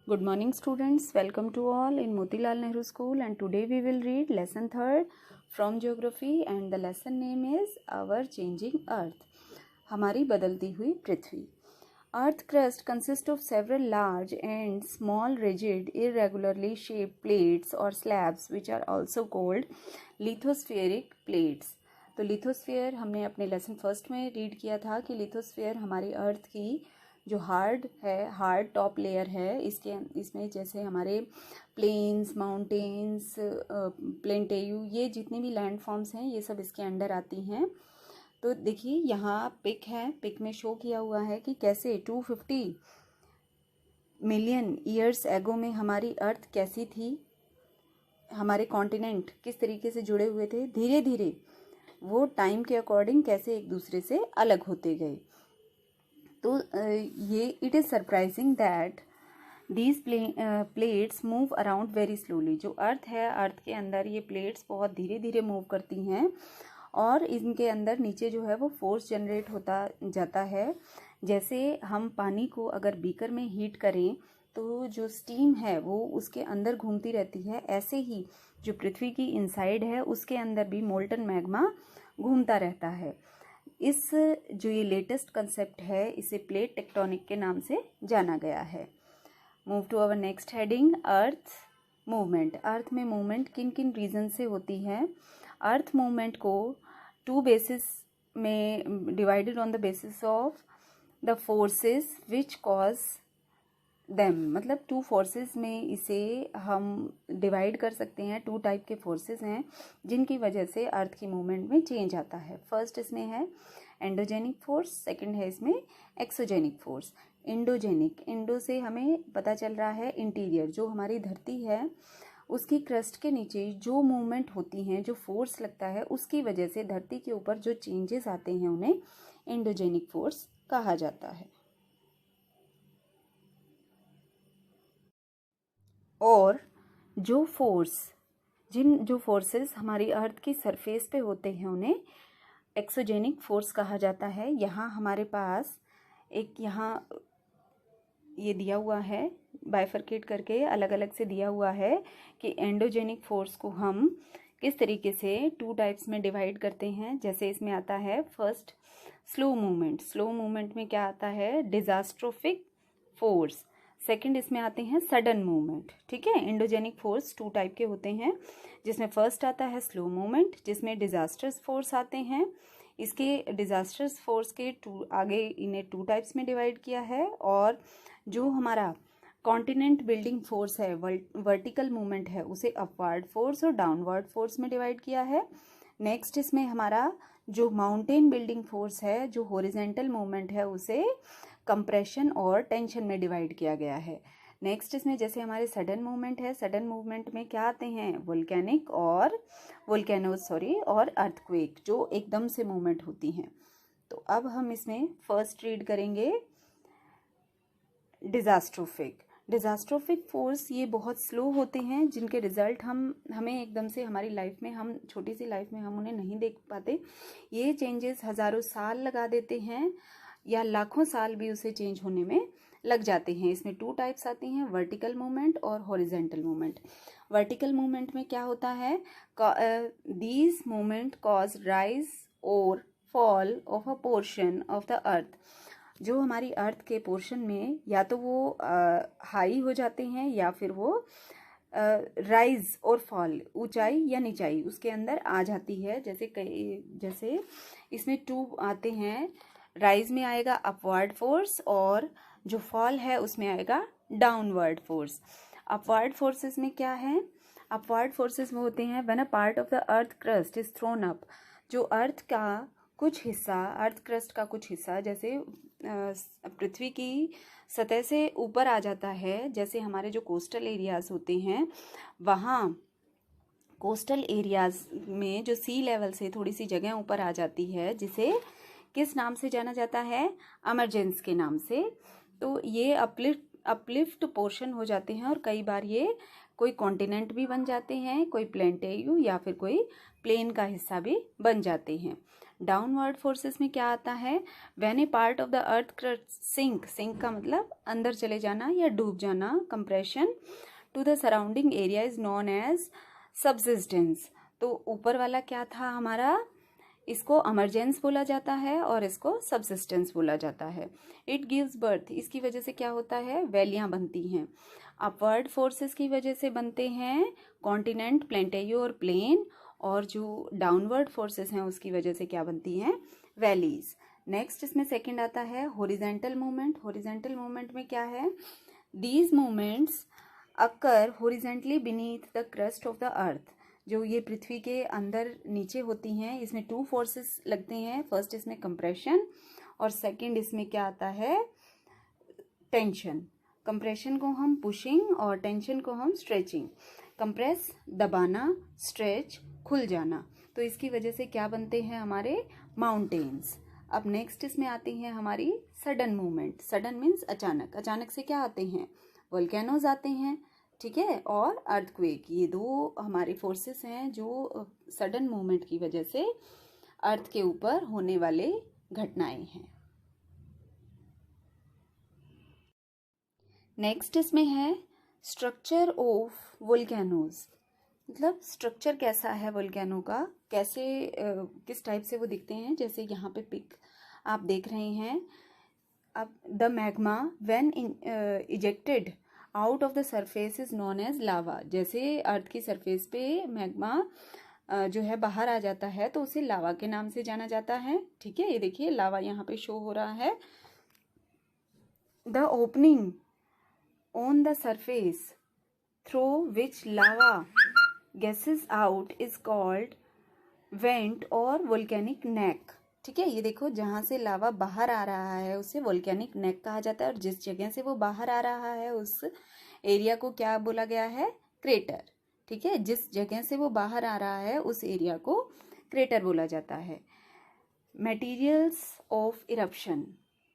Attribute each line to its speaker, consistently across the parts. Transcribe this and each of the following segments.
Speaker 1: Good morning students, welcome to all in Motilal Nehru School, and today we will read lesson 3rd from geography and the lesson name is Our Changing Earth. हमारी बदलती हुई पृथ्वी. Earth crust consists of several large and small rigid irregularly shaped plates or slabs which are also called lithospheric plates. तो lithosphere हमने अपने lesson first में read किया था कि लिथोस्फीयर हमारी अर्थ की जो हार्ड टॉप लेयर है, इसमें जैसे हमारे प्लेन्स, माउंटेन्स, प्लेटेयू, ये जितनी भी लैंड फॉर्म्स हैं ये सब इसके अंडर आती हैं. तो देखिए यहाँ पिक है, पिक में शो किया हुआ है कि कैसे 250 मिलियन ईयर्स एगो में हमारी अर्थ कैसी थी, हमारे कॉन्टिनेंट किस तरीके से जुड़े हुए थे, धीरे धीरे वो टाइम के अकॉर्डिंग कैसे एक दूसरे से अलग होते गए. तो ये it is surprising that these plates move around very slowly. जो अर्थ है, अर्थ के अंदर ये प्लेट्स बहुत धीरे धीरे मूव करती हैं और इनके अंदर नीचे जो है वो फोर्स जनरेट होता जाता है. जैसे हम पानी को अगर बीकर में हीट करें तो जो स्टीम है वो उसके अंदर घूमती रहती है, ऐसे ही जो पृथ्वी की इनसाइड है उसके अंदर भी मोल्टन मैग्मा घूमता रहता है. इस जो ये लेटेस्ट कंसेप्ट है इसे प्लेट टेक्टोनिक के नाम से जाना गया है. Move to our next heading, earth movement. Earth में मूवमेंट किन किन रीज़न से होती है. अर्थ मूवमेंट को 2 बेसिस में divided on the basis of the forces which cause them. मतलब 2 फोर्सेस में इसे हम डिवाइड कर सकते हैं. 2 टाइप के फोर्सेस हैं जिनकी वजह से अर्थ की मूवमेंट में चेंज आता है. फर्स्ट इसमें है एंडोजेनिक फोर्स, सेकंड है इसमें एक्सोजेनिक फोर्स. इंडो से हमें पता चल रहा है इंटीरियर, जो हमारी धरती है उसकी क्रस्ट के नीचे जो मूवमेंट होती हैं, जो फोर्स लगता है, उसकी वजह से धरती के ऊपर जो चेंजेस आते हैं उन्हें एंडोजेनिक फोर्स कहा जाता है. और जो फोर्सेस हमारी अर्थ की सरफेस पे होते हैं उन्हें एक्सोजेनिक फोर्स कहा जाता है. यहाँ हमारे पास यहाँ ये दिया हुआ है, बाइफरकेट करके अलग अलग से दिया हुआ है कि एंडोजेनिक फोर्स को हम किस तरीके से 2 टाइप्स में डिवाइड करते हैं. जैसे इसमें आता है first slow movement. Slow movement में क्या आता है, डिजास्ट्रोफिक फोर्स. सेकंड इसमें आते हैं सडन मूवमेंट. ठीक है, एंडोजेनिक फोर्स 2 टाइप के होते हैं, जिसमें फर्स्ट आता है स्लो मूवमेंट, जिसमें डिजास्टर्स फोर्स आते हैं. इसके डिजास्टर्स फोर्स के आगे इन्हें 2 टाइप्स में डिवाइड किया है. और जो हमारा कॉन्टिनेंट बिल्डिंग फोर्स है, वर्टिकल मूवमेंट है, उसे अपवर्ड फोर्स और डाउनवर्ड फोर्स में डिवाइड किया है. नेक्स्ट इसमें हमारा जो माउंटेन बिल्डिंग फोर्स है, जो हॉरिजॉन्टल मूवमेंट है, उसे कंप्रेशन और टेंशन में डिवाइड किया गया है. नेक्स्ट इसमें जैसे हमारे सडन मूवमेंट है, सडन मूवमेंट में क्या आते हैं, वोल्केनिक और और अर्थक्वेक, जो एकदम से मूवमेंट होती हैं. तो अब हम इसमें फर्स्ट रीड करेंगे डिजास्ट्रोफिक फोर्स. ये बहुत स्लो होते हैं, जिनके रिजल्ट हमें एकदम से हमारी लाइफ में, हम छोटी सी लाइफ में हम उन्हें नहीं देख पाते. ये चेंजेस हज़ारों साल लगा देते हैं या लाखों साल भी उसे चेंज होने में लग जाते हैं. इसमें 2 टाइप्स आती हैं, वर्टिकल मूवमेंट और हॉरिजॉन्टल मूवमेंट. वर्टिकल मूवमेंट में क्या होता है, दीज मूवमेंट कॉज राइज और fall of a portion of the अर्थ. जो हमारी अर्थ के पोर्शन में या तो वो हाई हो जाते हैं या फिर वो राइज और फॉल, ऊंचाई या निचाई उसके अंदर आ जाती है. जैसे इसमें 2 आते हैं. राइज में आएगा अपवर्ड फोर्स और जो फॉल है उसमें आएगा डाउनवर्ड फोर्स. अपवर्ड फोर्सेस में क्या है, अपवर्ड फोर्सेस वो होते हैं when a part of the earth crust is throne up. जो अर्थ क्रस्ट का कुछ हिस्सा जैसे पृथ्वी की सतह से ऊपर आ जाता है. जैसे हमारे जो कोस्टल एरियाज होते हैं, वहाँ कोस्टल एरियाज में जो सी लेवल से थोड़ी सी जगह ऊपर आ जाती है, जिसे किस नाम से जाना जाता है, एमरजेंस के नाम से. तो ये अपलिफ्ट पोर्शन हो जाते हैं और कई बार ये कोई कॉन्टिनेंट भी बन जाते हैं, कोई प्लेटेयू या फिर कोई प्लेन का हिस्सा भी बन जाते हैं. डाउनवर्ड फोर्सेस में क्या आता है, when a part of the earth crust sink, sink का मतलब अंदर चले जाना या डूब जाना, compression to the surrounding area is known as subsistence. तो ऊपर वाला क्या था हमारा, इसको इमरजेंस बोला जाता है और इसको सबसिस्टेंस बोला जाता है। इट गिव्स बर्थ, इसकी वजह से क्या होता है, वैलियां बनती हैं। अपवर्ड फोर्सेस की वजह से बनते हैं कॉन्टिनेंट, प्लेटेयू और प्लेन, और जो डाउनवर्ड फोर्सेस हैं उसकी वजह से क्या बनती हैं, वैलीज। नेक्स्ट इसमें सेकंड आता है हॉरिजेंटल मूवमेंट। हॉरिजेंटल मूवमेंट में क्या है, these movements occur horizontally beneath the crust of the अर्थ, जो ये पृथ्वी के अंदर नीचे होती हैं, इसमें टू फोर्सेस लगते हैं। फर्स्ट इसमें कंप्रेशन और सेकंड इसमें क्या आता है, टेंशन। कंप्रेशन को हम पुशिंग और टेंशन को हम स्ट्रेचिंग। कंप्रेस दबाना, स्ट्रेच खुल जाना, तो इसकी वजह से क्या बनते हैं हमारे माउंटेन्स। अब नेक्स्ट इसमें आती हैं हमारी सडन मूवमेंट। सडन मीन्स अचानक, अचानक से क्या आते हैं, वोल्केनोज आते हैं, ठीक है, और अर्थक्वेक। ये दो हमारे फोर्सेस हैं जो सडन मूवमेंट की वजह से अर्थ के ऊपर होने वाले घटनाएं हैं। नेक्स्ट इसमें है स्ट्रक्चर ऑफ वोल्केनोज, मतलब स्ट्रक्चर कैसा है वोल्केनो का, कैसे किस टाइप से वो दिखते हैं। जैसे यहाँ पे पिक आप देख रहे हैं। अब the magma when ejected out of the surface is known as lava. जैसे अर्थ की सरफेस पे मैग्मा जो है बाहर आ जाता है तो उसे लावा के नाम से जाना जाता है, ठीक है। ये देखिए लावा यहाँ पे शो हो रहा है। The opening on the surface through which lava gases out is called went और वोल्केनिक नेक, ठीक है। ये देखो जहाँ से लावा बाहर आ रहा है उसे वोल्केनिक नेक कहा जाता है, और जिस जगह से वो बाहर आ रहा है उस एरिया को क्या बोला गया है, क्रेटर, ठीक है। जिस जगह से वो बाहर आ रहा है उस एरिया को क्रेटर बोला जाता है। मटेरियल्स ऑफ इरप्शन,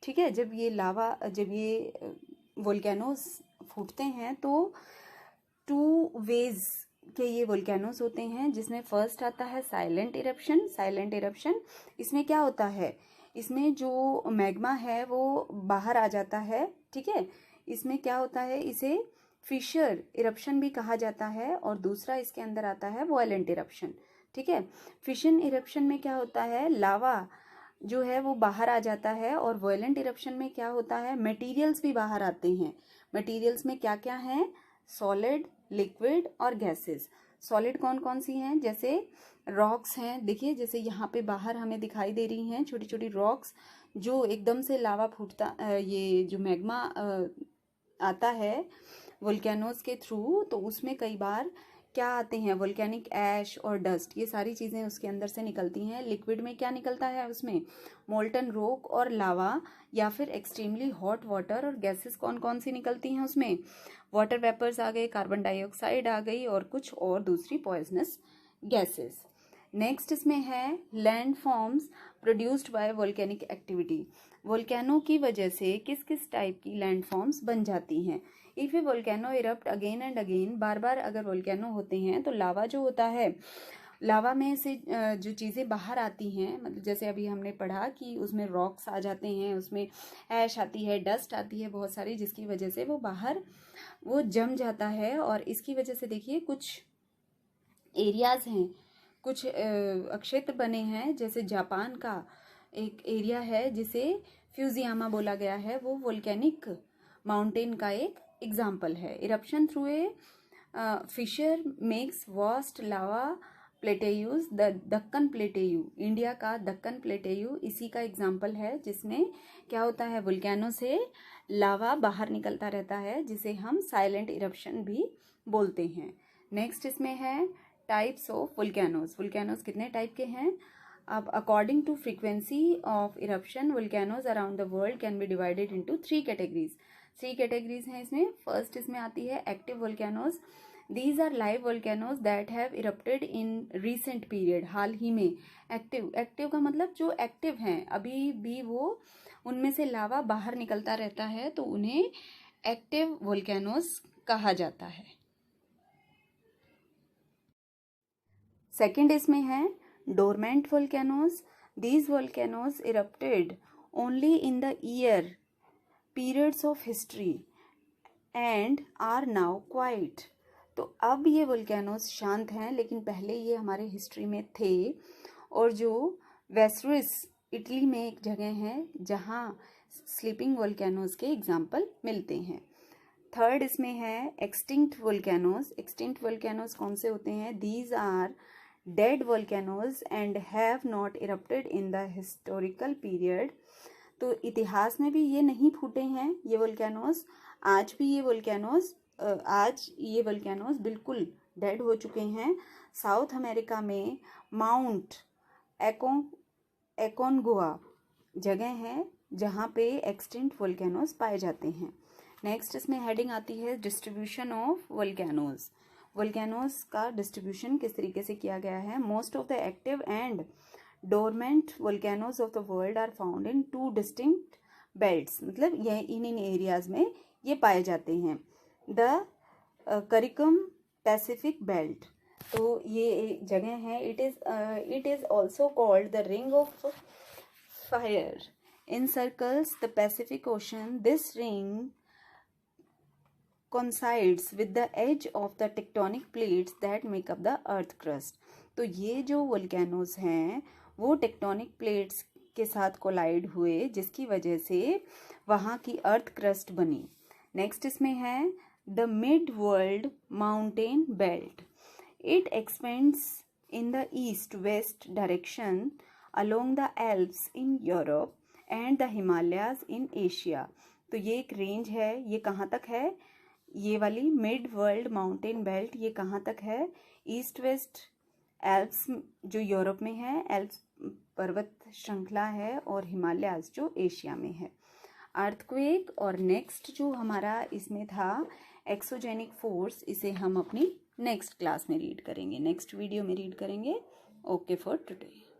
Speaker 1: ठीक है। जब ये वोल्केनोस फूटते हैं तो टू वेज के ये वोल्केनोस होते हैं, जिसमें फर्स्ट आता है साइलेंट इरप्शन। साइलेंट इरप्शन इसमें क्या होता है, इसमें जो मैग्मा है वो बाहर आ जाता है, ठीक है। इसमें क्या होता है, इसे फिशर इरप्शन भी कहा जाता है, और दूसरा इसके अंदर आता है वॉयलेंट इरप्शन, ठीक है। फिशन इरप्शन में क्या होता है, लावा जो है वो बाहर आ जाता है, और वॉयलेंट इरप्शन में क्या होता है, मटेरियल्स भी बाहर आते हैं। मटेरियल्स में क्या क्या है, सॉलिड, लिक्विड और गैसेस। सॉलिड कौन कौन सी हैं, जैसे रॉक्स हैं, देखिए जैसे यहाँ पे बाहर हमें दिखाई दे रही हैं छोटी छोटी रॉक्स, जो एकदम से लावा फूटता, ये जो मैग्मा आता है वोल्केनोस के थ्रू, तो उसमें कई बार क्या आते हैं, वोल्केनिक ऐश और डस्ट, ये सारी चीज़ें उसके अंदर से निकलती हैं। लिक्विड में क्या निकलता है, उसमें मोल्टन रॉक और लावा, या फिर एक्सट्रीमली हॉट वाटर। और गैसेस कौन कौन सी निकलती हैं उसमें, वाटर वेपर्स आ गए, कार्बन डाइऑक्साइड आ गई, और कुछ और दूसरी पॉइजनस गैसेस। नेक्स्ट इसमें है land forms produced by volcanic activity. Volcano की वजह से किस किस टाइप की लैंड फॉर्म्स बन जाती हैं। If a volcano erupt again and again, बार बार अगर वोल्केनो होते हैं तो लावा जो होता है, लावा में से जो चीज़ें बाहर आती हैं, मतलब जैसे अभी हमने पढ़ा कि उसमें रॉक्स आ जाते हैं, उसमें ऐश आती है, डस्ट आती है बहुत सारी, जिसकी वजह से वो बाहर वो जम जाता है। और इसकी वजह से देखिए कुछ एरियाज हैं, कुछ क्षेत्र बने हैं, जैसे जापान का एक एरिया है जिसे फ्यूजियामा बोला गया है, वो वोल्केनिक माउंटेन का एक एग्जाम्पल है। Eruption through a fissure makes vast lava plateaus, the Deccan plateau, India का दक्कन प्लेटेयू इसी का एग्जाम्पल है, जिसमें क्या होता है, वोल्केनो से लावा बाहर निकलता रहता है, जिसे हम साइलेंट इरप्शन भी बोलते हैं। नेक्स्ट इसमें है टाइप्स ऑफ वोल्केनोज। वोल्केनोज कितने टाइप के हैं, अब according to frequency of eruption volcanoes around the world can be divided into 3 categories. 3 categories हैं इसमें। फर्स्ट इसमें आती है active volcanoes. These are live volcanoes that have erupted in recent period, हाल ही में। एक्टिव, एक्टिव का मतलब जो एक्टिव हैं, अभी भी वो उनमें से लावा बाहर निकलता रहता है, तो उन्हें एक्टिव वोल्केनोज कहा जाता है। सेकेंड इसमें है dormant volcanoes. These volcanoes erupted only in the year periods of history and are now quiet. तो अब ये वोल्केनोज शांत हैं, लेकिन पहले ये हमारे हिस्ट्री में थे। और जो वेसुवियस इटली में एक जगह है जहाँ स्लीपिंग वोल्केनोज के एग्जाम्पल मिलते हैं। थर्ड इसमें है एक्सटिंक्ट वोल्केनोज। एक्सटिंक्ट वोल्केनोज कौन से होते हैं? These are dead volcanoes and have not erupted in the historical period. तो इतिहास में भी ये नहीं फूटे हैं ये वोल्केनोज। आज ये वोल्केनोज बिल्कुल डेड हो चुके हैं। साउथ अमेरिका में माउंट एकोनगुआ जगह है जहाँ पे एक्सटिंक्ट वोल्केनोज पाए जाते हैं। नेक्स्ट इसमें हेडिंग आती है डिस्ट्रीब्यूशन ऑफ वोल्केनोज। वोल्केनोज का डिस्ट्रीब्यूशन किस तरीके से किया गया है? Most of the active and dormant volcanoes of the world are found in 2 distinct belts. मतलब ये इन एरियाज में ये पाए जाते हैं। द करिकम पैसिफिक बेल्ट, तो ये जगह है। It is also called the ring of fire encircles the Pacific Ocean. This ring coincides with the edge of the tectonic plates that make up the earth crust. तो ये जो volcanoes हैं वो tectonic plates के साथ collide हुए, जिसकी वजह से वहाँ की अर्थ क्रस्ट बनी। नेक्स्ट इसमें है the mid world mountain belt. It expends in the east west direction along the Alps in Europe and the Himalayas in Asia. तो ये एक रेंज है। ये कहाँ तक है? ये वाली मिड वर्ल्ड माउंटेन बेल्ट ये कहाँ तक है? ईस्ट वेस्ट एल्प्स जो यूरोप में है, एल्प्स पर्वत श्रृंखला है, और हिमालयाज जो एशिया में है। अर्थक्वेक और नेक्स्ट जो हमारा इसमें था एक्सोजेनिक फोर्स, इसे हम अपनी नेक्स्ट क्लास में रीड करेंगे, नेक्स्ट वीडियो में रीड करेंगे। Okay for today.